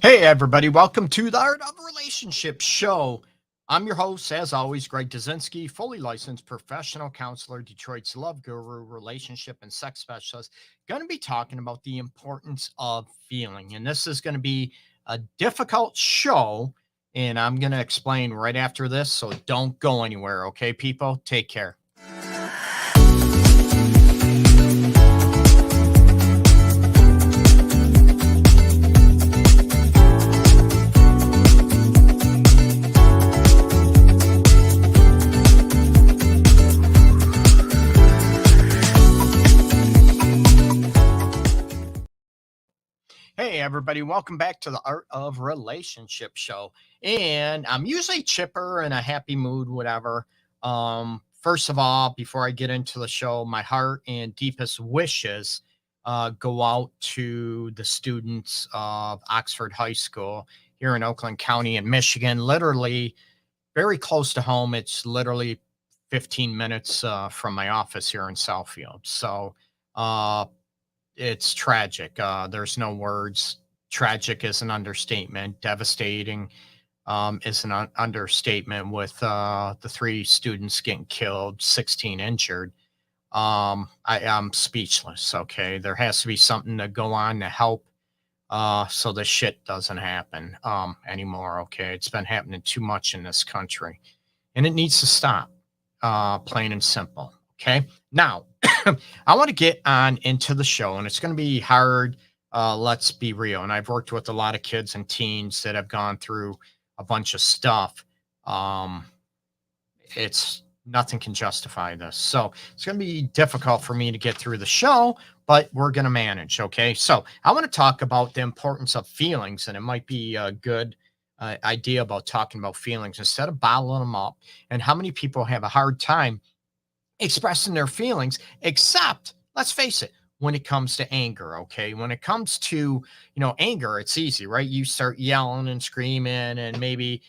Hey, everybody, welcome to the Art of Relationship Show. I'm your host, as always, Greg Dudzinski, fully licensed professional counselor, Detroit's love guru, relationship and sex specialist. Going to be talking about the importance of feeling. And this is going to be a difficult show, and I'm going to explain right after this. So don't go anywhere, okay, people? Take care. Hey, everybody, welcome back to the Art of Relationship Show. And I'm usually chipper and a happy mood, whatever. First of all, before I get into the show, my heart and deepest wishes go out to the students of Oxford High School here in Oakland County in Michigan, literally very close to home. It's literally 15 minutes from my office here in Southfield. So, it's tragic. There's no words. Tragic is an understatement. Devastating is an understatement with the three students getting killed, 16 injured. I'm speechless. Okay. There has to be something to go on to help so this shit doesn't happen anymore. Okay. It's been happening too much in this country and it needs to stop, plain and simple. Okay. Now, I want to get on into the show, and it's going to be hard. Let's be real. And I've worked with a lot of kids and teens that have gone through a bunch of stuff. Um, it's nothing can justify this. So it's going to be difficult for me to get through the show, but we're going to manage. Okay. So I want to talk about the importance of feelings, and it might be a good idea about talking about feelings instead of bottling them up, and how many people have a hard time expressing their feelings, except, let's face it, when it comes to anger. Okay, when it comes to anger, it's easy, right? You start yelling and screaming and maybe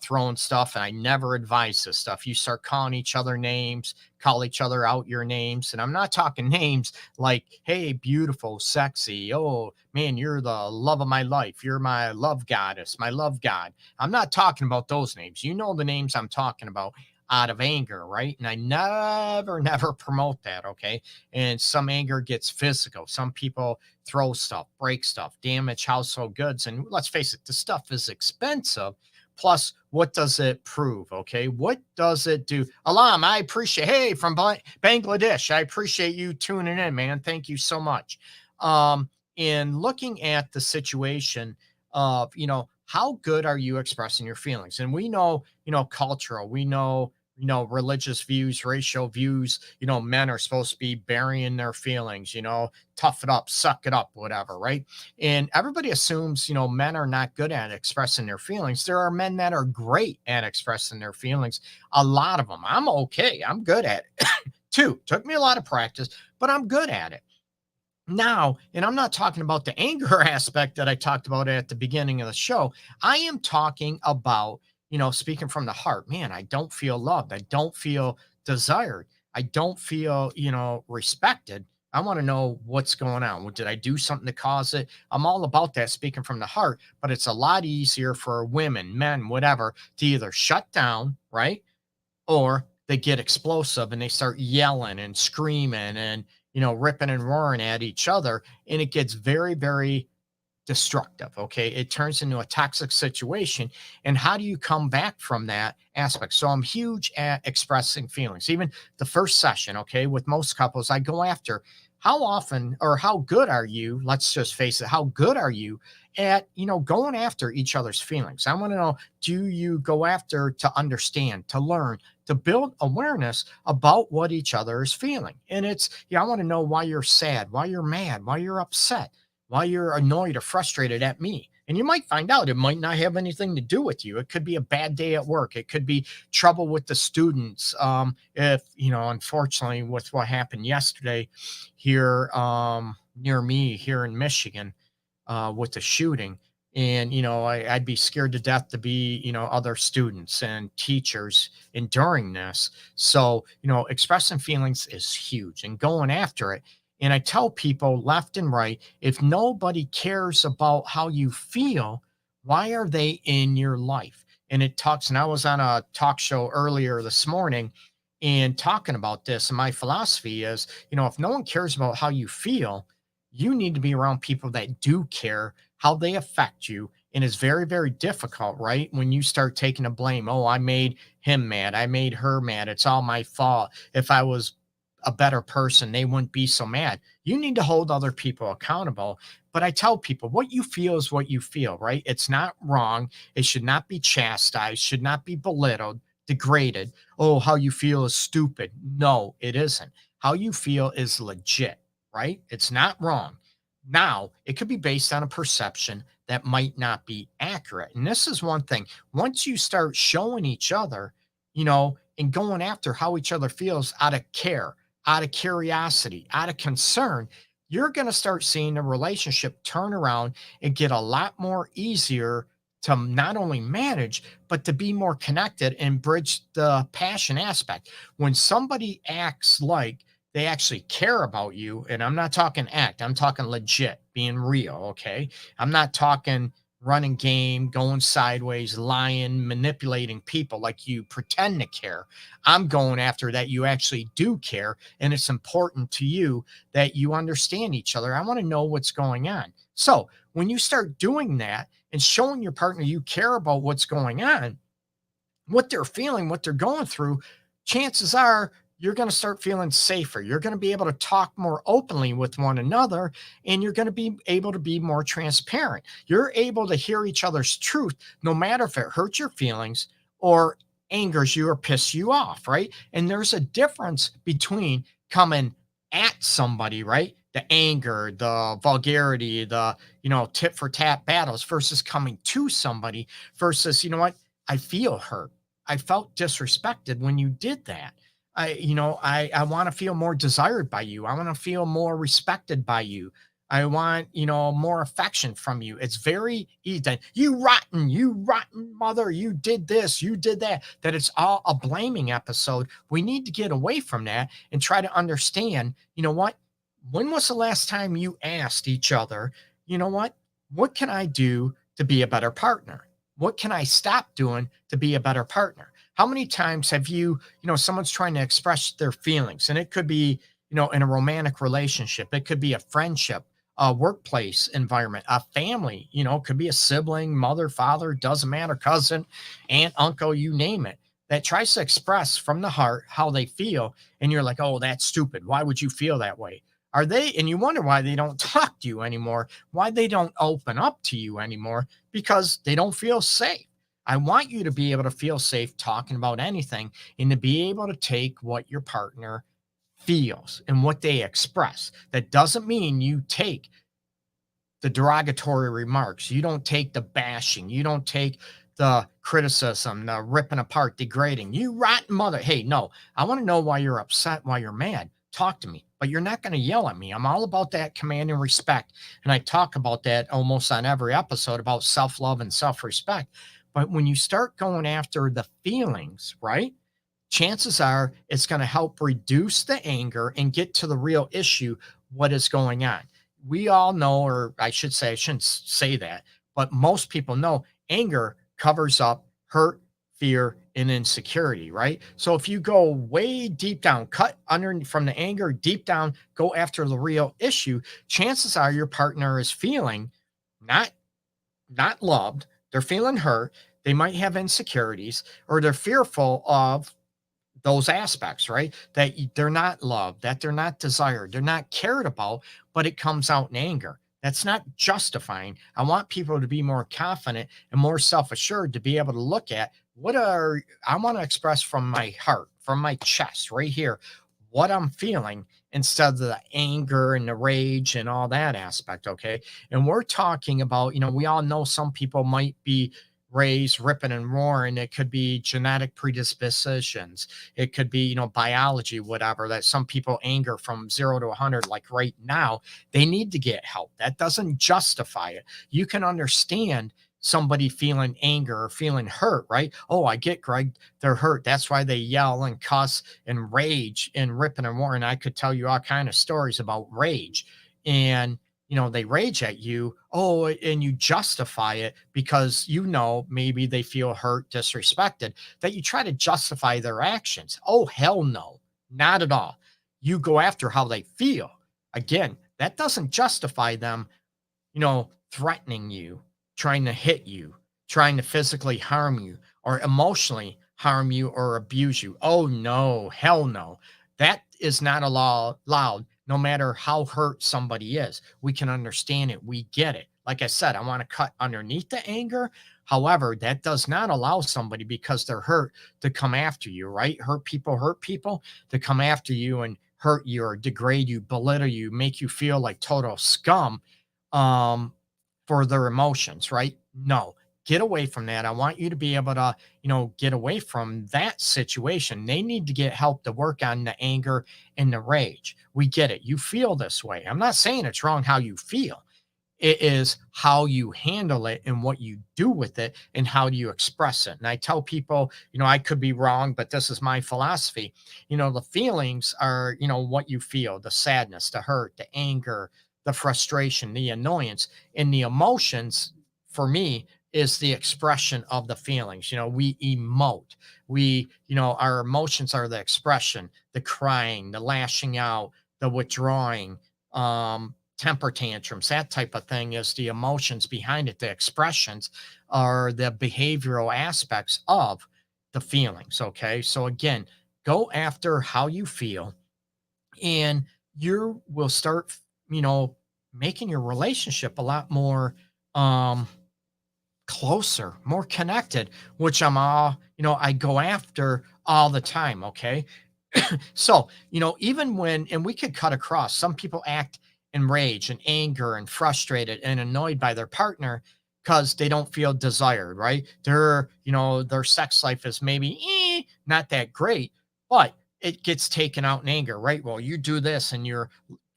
throwing stuff, and I never advise this stuff. You start calling each other names, call each other out your names, and I'm not talking names like, hey, beautiful, sexy, oh man, you're the love of my life, you're my love goddess, my love god. I'm not talking about those names. You know the names I'm talking about, out of anger, right? And I never promote that, okay? And some anger gets physical. Some people throw stuff, break stuff, damage household goods. And let's face it, the stuff is expensive. Plus, what does it prove, okay? What does it do? Alam, I appreciate, hey, from Bangladesh, I appreciate you tuning in, man. Thank you so much. In looking at the situation of, how good are you expressing your feelings? And we know, cultural, we know, religious views, racial views, men are supposed to be burying their feelings, tough it up, suck it up, whatever, right? And everybody assumes, men are not good at expressing their feelings. There are men that are great at expressing their feelings. A lot of them. I'm okay. I'm good at it too. Took me a lot of practice, but I'm good at it. Now, and I'm not talking about the anger aspect that I talked about at the beginning of the show. I am talking about, speaking from the heart. Man, I don't feel loved. I don't feel desired. I don't feel, respected. I want to know what's going on. Did I do something to cause it? I'm all about that, speaking from the heart, but it's a lot easier for women, men, whatever, to either shut down, right? Or they get explosive and they start yelling and screaming and, ripping and roaring at each other. And it gets very, very destructive. Okay. It turns into a toxic situation. And how do you come back from that aspect? So I'm huge at expressing feelings. Even the first session, okay, with most couples, I go after how often or how good are you? Let's just face it. How good are you at, going after each other's feelings? I want to know, do you go after to understand, to learn, to build awareness about what each other is feeling? And it's, I want to know why you're sad, why you're mad, why you're upset, why you're annoyed or frustrated at me. And you might find out it might not have anything to do with you. It could be a bad day at work. It could be trouble with the students. If, unfortunately, with what happened yesterday here near me here in Michigan with the shooting. And, I'd be scared to death to be, other students and teachers enduring this. So, expressing feelings is huge and going after it. And I tell people left and right, if nobody cares about how you feel, Why are they in your life? And it talks, and I was on a talk show earlier this morning and talking about this. And my philosophy is, if no one cares about how you feel, you need to be around people that do care how they affect you. And it's very, very difficult, right? When you start taking the blame. Oh, I made him mad. I made her mad. It's all my fault. If I was a better person, they wouldn't be so mad. You need to hold other people accountable. But I tell people what you feel is what you feel, right? It's not wrong. It should not be chastised, should not be belittled, degraded. Oh, how you feel is stupid. No, it isn't. How you feel is legit, right? It's not wrong. Now, it could be based on a perception that might not be accurate. And this is one thing. Once you start showing each other, and going after how each other feels out of care, out of curiosity, out of concern, you're going to start seeing the relationship turn around and get a lot more easier to not only manage, but to be more connected and bridge the passion aspect. When somebody acts like they actually care about you, and I'm not talking act, I'm talking legit, being real, okay? I'm not talking running game, going sideways, lying, manipulating people like you pretend to care. I'm going after that you actually do care. And it's important to you that you understand each other. I want to know what's going on. So when you start doing that and showing your partner you care about what's going on, what they're feeling, what they're going through, chances are you're going to start feeling safer. You're going to be able to talk more openly with one another, and you're going to be able to be more transparent. You're able to hear each other's truth, no matter if it hurts your feelings or angers you or pisses you off, right? And there's a difference between coming at somebody, right? The anger, the vulgarity, the, tit for tat battles versus coming to somebody versus, I feel hurt. I felt disrespected when you did that. I want to feel more desired by you. I want to feel more respected by you. I want, more affection from you. It's very easy. You rotten mother, you did this, you did that. That it's all a blaming episode. We need to get away from that and try to understand, what? When was the last time you asked each other, what can I do to be a better partner? What can I stop doing to be a better partner? How many times have someone's trying to express their feelings, and it could be, in a romantic relationship, it could be a friendship, a workplace environment, a family, could be a sibling, mother, father, doesn't matter, cousin, aunt, uncle, you name it, that tries to express from the heart how they feel. And you're like, oh, that's stupid. Why would you feel that way? Are they, and you wonder why they don't talk to you anymore, why they don't open up to you anymore, because they don't feel safe. I want you to be able to feel safe talking about anything and to be able to take what your partner feels and what they express. That doesn't mean you take the derogatory remarks. You don't take the bashing. You don't take the criticism, the ripping apart, degrading. You rotten mother. Hey, no, I want to know why you're upset, why you're mad. Talk to me, but you're not going to yell at me. I'm all about that command and respect. And I talk about that almost on every episode about self love and self respect. But when you start going after the feelings, right? Chances are it's going to help reduce the anger and get to the real issue, what is going on. We all know, or I should say, I shouldn't say that, but most people know anger covers up hurt, fear, and insecurity, right? So if you go way deep down, cut under from the anger deep down, go after the real issue, chances are your partner is feeling not not loved, they're feeling hurt, they might have insecurities, or they're fearful of those aspects, right? That they're not loved, that they're not desired, they're not cared about, but it comes out in anger. That's not justifying. I want people to be more confident and more self assured to be able to look at I want to express from my heart, from my chest, right here, what I'm feeling instead of the anger and the rage and all that aspect. Okay. And we're talking about, we all know some people might be raised ripping and roaring. It could be genetic predispositions. It could be, biology, whatever, that some people anger from 0 to 100, like right now, they need to get help. That doesn't justify it. You can understand somebody feeling anger or feeling hurt, right? Oh, I get, Greg, they're hurt. That's why they yell and cuss and rage and ripping and roaring. I could tell you all kind of stories about rage. And they rage at you, oh, and you justify it because maybe they feel hurt, disrespected, that you try to justify their actions. Oh, hell no, not at all. You go after how they feel. Again, that doesn't justify them threatening you, trying to hit you, trying to physically harm you, or emotionally harm you or abuse you. Oh, no, hell no. That is not allowed, no matter how hurt somebody is. We can understand it. We get it. Like I said, I want to cut underneath the anger. However, that does not allow somebody because they're hurt to come after you, right? Hurt people to come after you and hurt you or degrade you, belittle you, make you feel like total scum um, for their emotions, right? No, get away from that. I want you to be able to, get away from that situation. They need to get help to work on the anger and the rage. We get it. You feel this way. I'm not saying it's wrong how you feel. It is how you handle it and what you do with it and how do you express it. And I tell people, I could be wrong, but this is my philosophy. The feelings are, what you feel, the sadness, the hurt, the anger, the frustration, the annoyance, and the emotions for me is the expression of the feelings. We emote. Our emotions are the expression, the crying, the lashing out, the withdrawing, temper tantrums, that type of thing is the emotions behind it. The expressions are the behavioral aspects of the feelings. Okay. So again, go after how you feel and you will start, you know, making your relationship a lot more um closer, more connected, which I go after all the time. Okay. So, even when, and we could cut across, some people act enraged and anger and frustrated and annoyed by their partner because they don't feel desired, right? Their sex life is maybe not that great, but it gets taken out in anger, right? Well, you do this and you're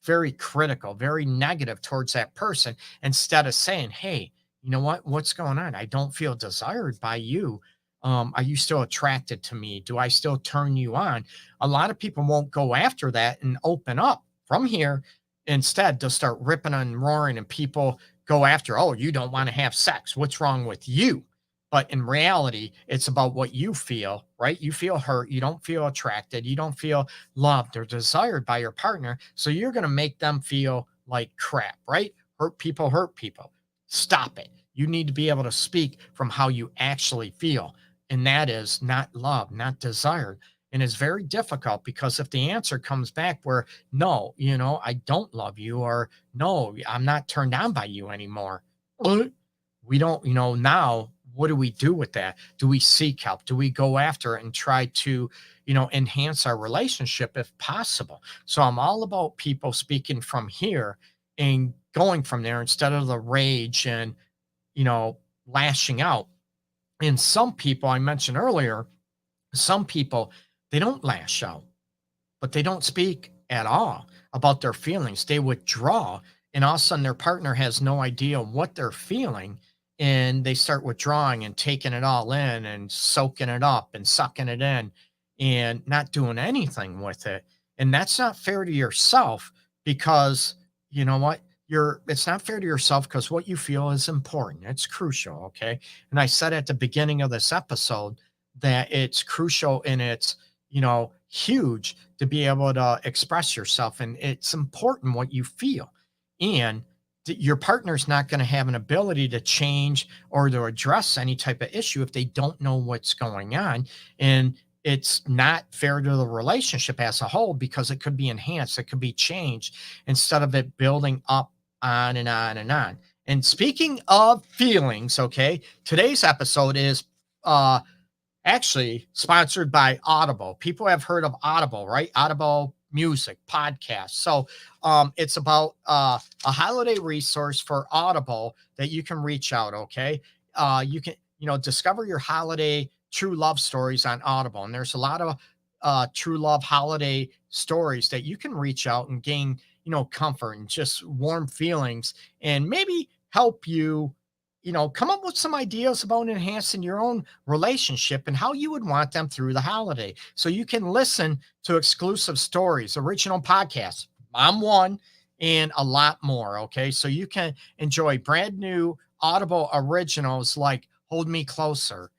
very critical, very negative towards that person instead of saying, hey, you know what? What's going on? I don't feel desired by you. Are you still attracted to me? Do I still turn you on? A lot of people won't go after that and open up from here. Instead, they'll start ripping and roaring, and people go after, oh, you don't want to have sex. What's wrong with you? But in reality, it's about what you feel, right? You feel hurt. You don't feel attracted. You don't feel loved or desired by your partner. So you're going to make them feel like crap, right? Hurt people hurt people. Stop it. You need to be able to speak from how you actually feel. And that is not love, not desired. And it's very difficult because if the answer comes back where, no, I don't love you, or no, I'm not turned on by you anymore. We don't, now what do we do with that? Do we seek help? Do we go after it and try to, enhance our relationship if possible? So I'm all about people speaking from here and going from there instead of the rage and, lashing out. And some people I mentioned earlier, some people, they don't lash out, but they don't speak at all about their feelings. They withdraw, and all of a sudden their partner has no idea what they're feeling. And they start withdrawing and taking it all in and soaking it up and sucking it in and not doing anything with it. And that's not fair to yourself because you know what? It's not fair to yourself because what you feel is important. It's crucial. Okay. And I said at the beginning of this episode that it's crucial and it's, huge to be able to express yourself. And it's important what you feel. And your partner's not going to have an ability to change or to address any type of issue if they don't know what's going on. And it's not fair to the relationship as a whole because it could be enhanced, it could be changed instead of it building up on and on and on. And speaking of feelings, okay, today's episode is actually sponsored by Audible. People have heard of Audible, right? Audible music podcast. So it's about a holiday resource for Audible that you can reach out. Okay. You can, discover your holiday true love stories on Audible. And there's a lot of true love holiday stories that you can reach out and gain, comfort and just warm feelings and maybe help you, come up with some ideas about enhancing your own relationship and how you would want them through the holiday. So you can listen to exclusive stories, original podcasts. I'm one. and a lot more. Okay. So you can enjoy brand new Audible originals like Hold Me Closer,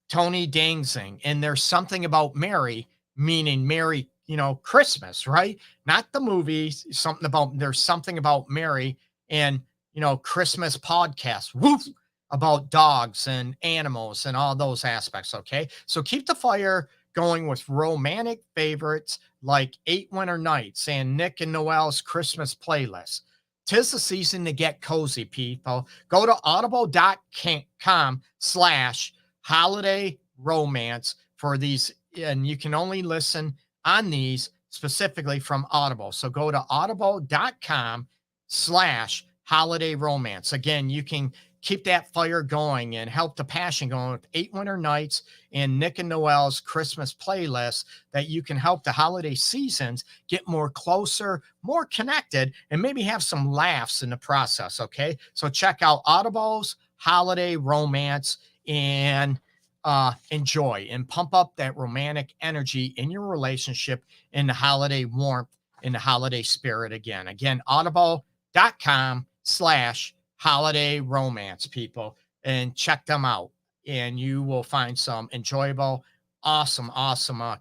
Tony Danzing, and there's something about Mary, meaning Merry, Christmas, right? Not the movie, something about there's something about Mary and Christmas podcast. Woof about dogs and animals and all those aspects. Okay. So keep the fire going with romantic favorites like Eight Winter Nights and Nick and Noel's Christmas playlist. Tis the season to get cozy, people. Go to audible.com/holiday romance for these, and you can only listen on these specifically from Audible. So go to audible.com/holiday romance. Again, you can keep that fire going and help the passion going with Eight Winter Nights and Nick and Noel's Christmas playlist, that you can help the holiday seasons get more closer, more connected, and maybe have some laughs in the process. Okay. So check out Audible's Holiday Romance and enjoy and pump up that romantic energy in your relationship, in the holiday warmth, in the holiday spirit again. Again, audible.com/holiday romance, people, and check them out. And you will find some enjoyable, awesome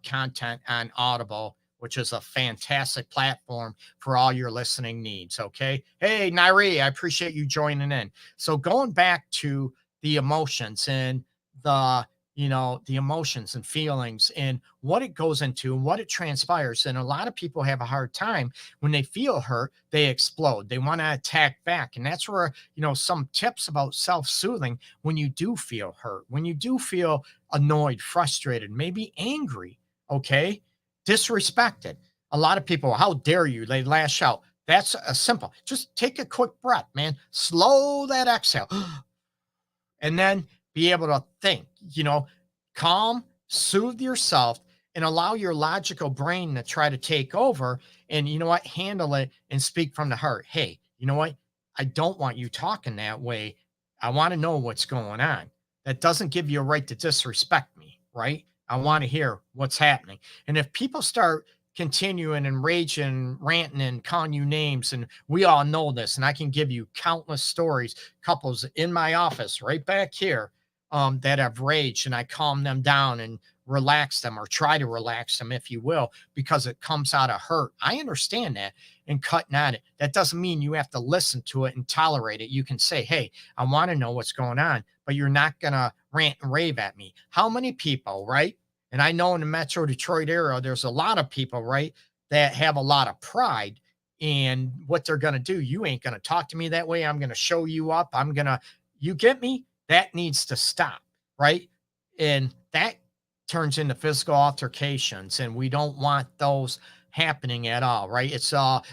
content on Audible, which is a fantastic platform for all your listening needs. Okay. Hey, Nairi, I appreciate you joining in. So going back to the emotions and the the emotions and feelings and what it goes into and what it transpires. And a lot of people have a hard time when they feel hurt, they explode. They want to attack back. And that's where, some tips about self-soothing when you do feel hurt, when you do feel annoyed, frustrated, maybe angry, okay, disrespected. A lot of people, how dare you? They lash out. That's a simple. Just take a quick breath, man. Slow that exhale. And then be able to think, calm, soothe yourself, and allow your logical brain to try to take over. And you know what? Handle it and speak from the heart. Hey, you know what? I don't want you talking that way. I want to know what's going on. That doesn't give you a right to disrespect me, right? I want to hear what's happening. And if people start continuing and raging, ranting, and calling you names, and we all know this, and I can give you countless stories, couples in my office right back here, that have raged, and I calm them down and relax them, or try to relax them, if you will, because it comes out of hurt. I understand that, and cutting at it. That doesn't mean you have to listen to it and tolerate it. You can say, hey, I want to know what's going on, but you're not going to rant and rave at me. How many people, right? And I know in the Metro Detroit area, there's a lot of people, right, that have a lot of pride in what they're going to do. You ain't going to talk to me that way. I'm going to show you up. You get me? That needs to stop, right? And that turns into physical altercations, and we don't want those happening at all, right?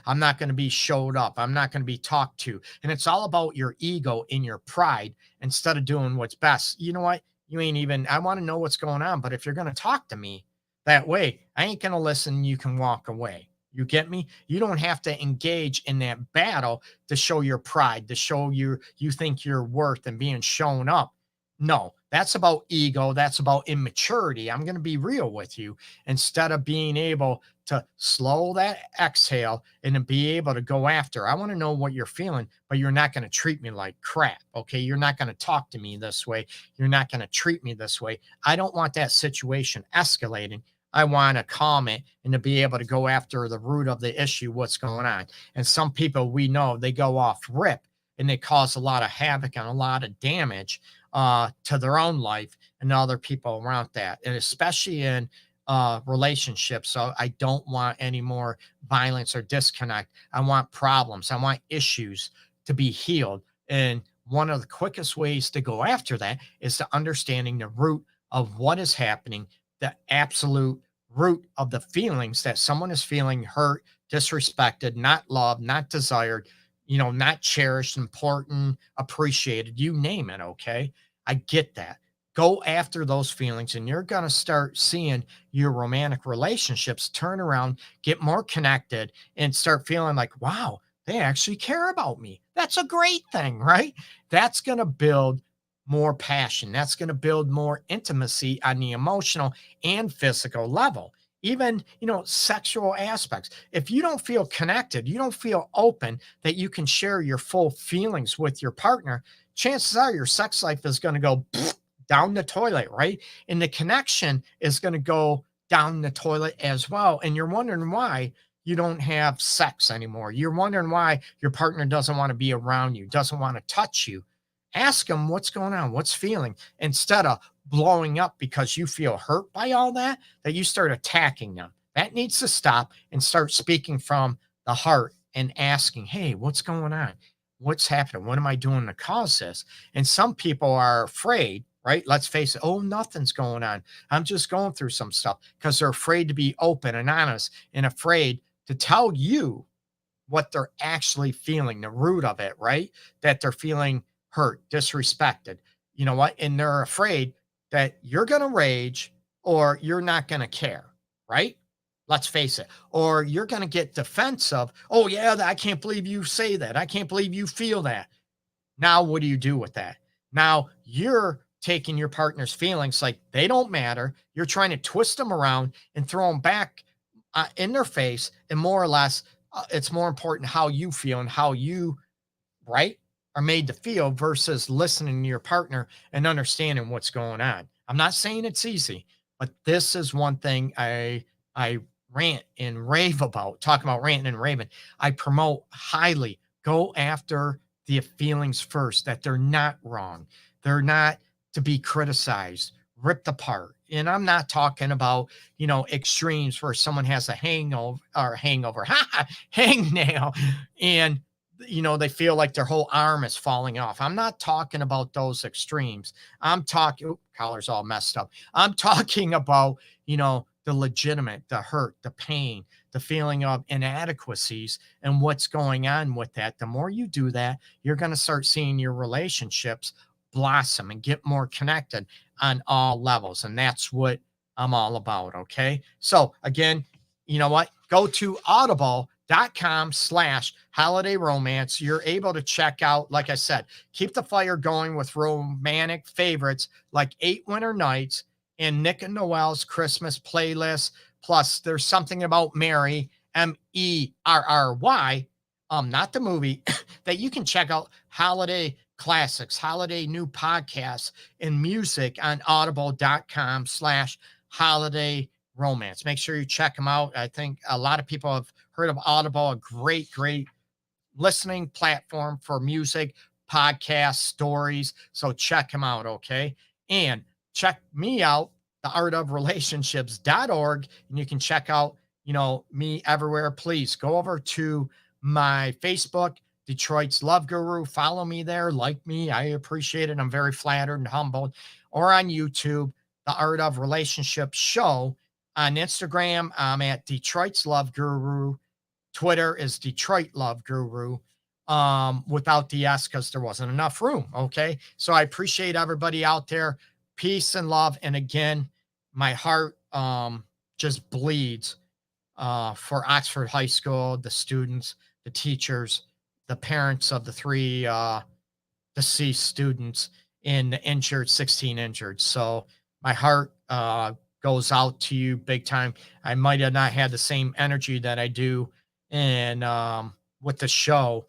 I'm not going to be showed up. I'm not going to be talked to. And it's all about your ego and your pride instead of doing what's best. You know what? I want to know what's going on. But if you're going to talk to me that way, I ain't going to listen. You can walk away. You get me? You don't have to engage in that battle to show your pride, to show you think you're worth and being shown up. No, that's about ego. That's about immaturity. I'm going to be real with you. Instead of being able to slow that exhale and to be able to go after, I want to know what you're feeling, but you're not going to treat me like crap. Okay. You're not going to talk to me this way. You're not going to treat me this way. I don't want that situation escalating. I want to calm it and to be able to go after the root of the issue, what's going on. And some people we know, they go off rip and they cause a lot of havoc and a lot of damage to their own life and other people around that. And especially in relationships. So I don't want any more violence or disconnect. I want problems. I want issues to be healed. And one of the quickest ways to go after that is to understanding the root of what is happening, the absolute root of the feelings that someone is feeling: hurt, disrespected, not loved, not desired, not cherished, important, appreciated, you name it. Okay. I get that. Go after those feelings, and you're going to start seeing your romantic relationships turn around, get more connected, and start feeling like, wow, they actually care about me. That's a great thing, right? That's going to build more passion. That's going to build more intimacy on the emotional and physical level. even, sexual aspects. If you don't feel connected, you don't feel open that you can share your full feelings with your partner, chances are your sex life is going to go down the toilet, right? And the connection is going to go down the toilet as well. And you're wondering why you don't have sex anymore. You're wondering why your partner doesn't want to be around you, doesn't want to touch you. Ask them what's going on, what's feeling, instead of blowing up because you feel hurt by all that you start attacking them. That needs to stop and start speaking from the heart and asking, hey, what's going on? What's happening? What am I doing to cause this? And some people are afraid, right? Let's face it. Oh, nothing's going on. I'm just going through some stuff because they're afraid to be open and honest and afraid to tell you what they're actually feeling, the root of it, right? That they're feeling hurt, disrespected. You know what? And they're afraid that you're going to rage or you're not going to care, right? Let's face it. Or you're going to get defensive. Oh, yeah, I can't believe you say that. I can't believe you feel that. Now, what do you do with that? Now you're taking your partner's feelings like they don't matter. You're trying to twist them around and throw them back in their face. And more or less, it's more important how you feel and how you, right, are made to feel versus listening to your partner and understanding what's going on. I'm not saying it's easy, but this is one thing I rant and rave about. Talking about ranting and raving, I promote highly. Go after the feelings first, that they're not wrong. They're not to be criticized, ripped apart. And I'm not talking about, extremes where someone has a hangover, hangnail, and they feel like their whole arm is falling off. I'm not talking about those extremes. I'm talking, collar's all messed up. I'm talking about, the legitimate, the hurt, the pain, the feeling of inadequacies and what's going on with that. The more you do that, you're going to start seeing your relationships blossom and get more connected on all levels. And that's what I'm all about. Okay. So again, you know what? Go to audible.com/holiday romance. You're able to check out, like I said, keep the fire going with romantic favorites like 8 Winter Nights and Nick and Noel's Christmas playlist. Plus, there's something about Mary, Merry, not the movie, that you can check out holiday classics, holiday new podcasts, and music on audible.com/holiday romance. Make sure you check them out. I think a lot of people have heard of Audible, a great, great listening platform for music, podcasts, stories. So check them out. Okay. And check me out, theartofrelationships.org, and you can check out, me everywhere. Please go over to my Facebook, Detroit's Love Guru. Follow me there, like me. I appreciate it. I'm very flattered and humbled. Or on YouTube, The Art of Relationship Show. On Instagram, I'm at Detroit's Love Guru. Twitter is Detroit Love Guru, without the S because there wasn't enough room. Okay. So I appreciate everybody out there. Peace and love. And again, my heart just bleeds for Oxford High School, the students, the teachers, the parents of the 3 deceased students, and the 16 injured. So my heart goes out to you big time. I might have not had the same energy that I do and with the show,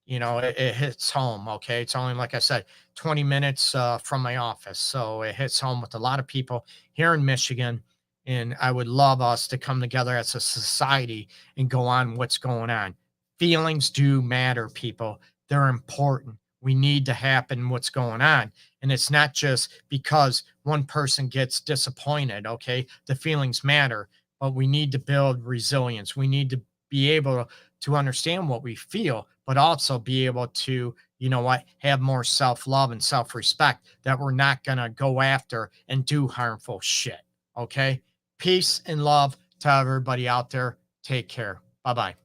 it hits home. Okay. It's only, like I said, 20 minutes from my office. So it hits home with a lot of people here in Michigan. And I would love us to come together as a society and go on what's going on. Feelings do matter, people. They're important. We need to happen what's going on. And it's not just because one person gets disappointed. Okay. The feelings matter, but we need to build resilience. We need to be able to understand what we feel, but also be able to, have more self-love and self-respect, that we're not going to go after and do harmful shit. Okay. Peace and love to everybody out there. Take care. Bye-bye.